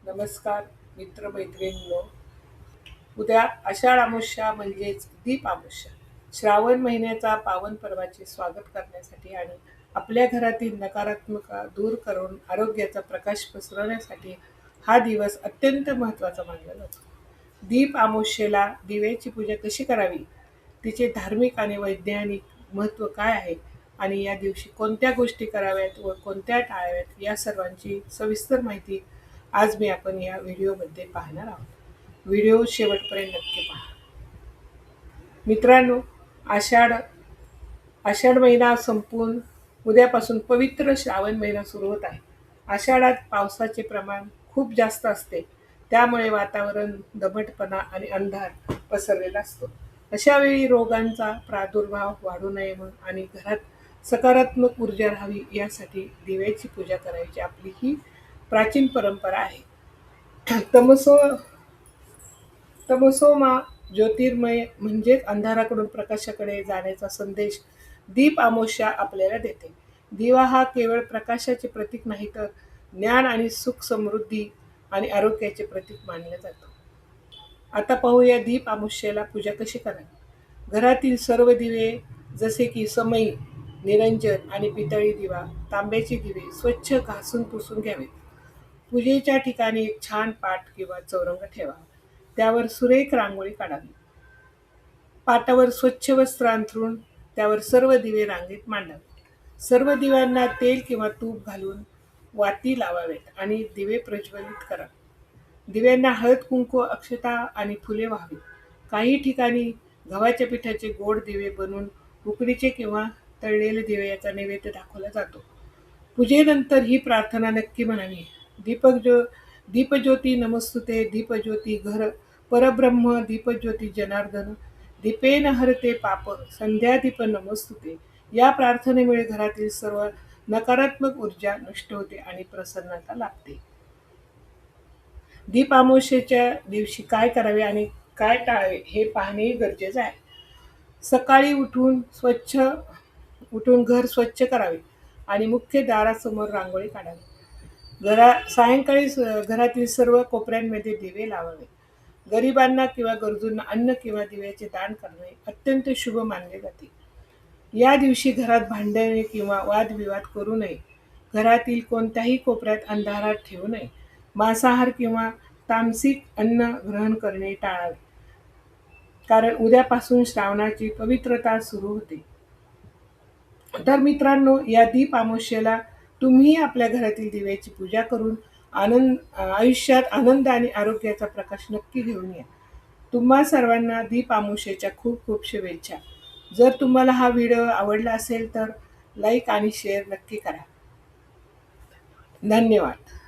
नमस्कार मित्र मैत्रिणींनो. उद्या आषाढ अमावस्या म्हणजेच दीप अमावस्या. श्रावण महिन्याचा पावन पर्वाचे स्वागत करण्यासाठी आणि आपल्या घरातील नकारात्मकता दूर करून आरोग्याचा प्रकाश पसरवण्यासाठी हा दिवस अत्यंत महत्त्वाचा मानला जातो. दीप अमावस्येला दिव्याची पूजा कशी करावी, तिचे धार्मिक आणि वैज्ञानिक महत्त्व काय आहे आणि या दिवशी कोणत्या गोष्टी कराव्यात व कोणत्या टाळाव्यात, या सर्वांची सविस्तर माहिती आज आपण या व्हिडिओमध्ये पाहणार आहोत. व्हिडिओ शेवटपर्यंत नक्की पहा. मित्रांनो, आषाढ आषाढ महिना संपून उद्यापासून पवित्र श्रावण महिना सुरू होत आहे. आषाढात पावसाचे प्रमाण खूप जास्त असते, त्यामुळे वातावरण दमटपणा आणि अंधार पसरलेला असतो. अशा वेळी रोगांचा प्रादुर्भाव वाढू नये म्हणून आणि घरात सकारात्मक ऊर्जा राहावी यासाठी दिव्याची पूजा करायची आपली ही प्राचीन परंपरा आहे. तमसो तमसोमा ज्योतिर्मय म्हणजेच अंधाराकडून प्रकाशाकडे जाण्याचा संदेश दीप अमावस्या आपल्याला देते. दिवा हा केवळ प्रकाशाचे प्रतीक नाही, तर ज्ञान आणि सुख समृद्धी आणि आरोग्याचे प्रतीक मानले जातो. आता पाहूया दीप अमावस्येला पूजा कशी करावी. घरातील सर्व दिवे जसे की समई, निरंजन आणि पितळी दिवा, तांब्याचे दिवे स्वच्छ घासून पुसून घ्यावेत. पूजेच्या ठिकाणी एक छान पाट किंवा चौरंग ठेवा. त्यावर सुरेख रांगोळी काढावी. पाटावर स्वच्छ वस्त्र अंथरून त्यावर सर्व दिवे रांगेत मांडावे. सर्व दिव्यांना तेल किंवा तूप घालून वाती लावावेत आणि दिवे प्रज्वलित करा. दिव्यांना हळद, कुंकू, अक्षता आणि फुले व्हावी. काही ठिकाणी गव्हाच्या पिठाचे गोड दिवे बनवून उकडीचे किंवा तळलेले दिवे याचा नैवेद्य दाखवला जातो. पूजेनंतर ही प्रार्थना नक्की म्हणावी. दीपज्योती नमस्तुते, दीपज्योती घर परब्रह्म, दीपज्योती जनार्दन, दीपेन हरते पाप, संध्यादीप नमस्तुते. या प्रार्थनेमुळे घरातील सर्व नकारात्मक ऊर्जा नष्ट होते आणि प्रसन्नता लाभते. दीप अमावस्येच्या दिवशी काय करावे आणि काय टाळावे हे पाहणे गरजेचे आहे. सकाळी उठून घर स्वच्छ करावे आणि मुख्य दारासमोर रांगोळी काढावी. सायंकाळी घरातील सर्व कोपऱ्यांमध्ये दिवे लावावे. गरिबांना किंवा गरजूंना अन्न किंवा दिव्याचे दान करणे अत्यंत शुभ मानले जाते. या दिवशी घरात भांडणे किंवा वादविवाद करू नये. घरातील कोणत्याही कोपऱ्यात अंधारात ठेवू नये. मांसाहार किंवा तामसिक अन्न ग्रहण करणे टाळावे, कारण उद्यापासून श्रावणाची पवित्रता सुरू होते. तर मित्रांनो, या दीप अमावस्येला तुम्ही आपल्या घरातील दिव्याची पूजा करून आयुष्यात आनंद आणि आरोग्याचा प्रकाश नक्की घेऊन या. तुम्हा सर्वांना दीप अमावस्येच्या खूप खूप शुभेच्छा. जर तुम्हाला हा व्हिडिओ आवडला असेल तर लाईक आणि शेअर नक्की करा. धन्यवाद.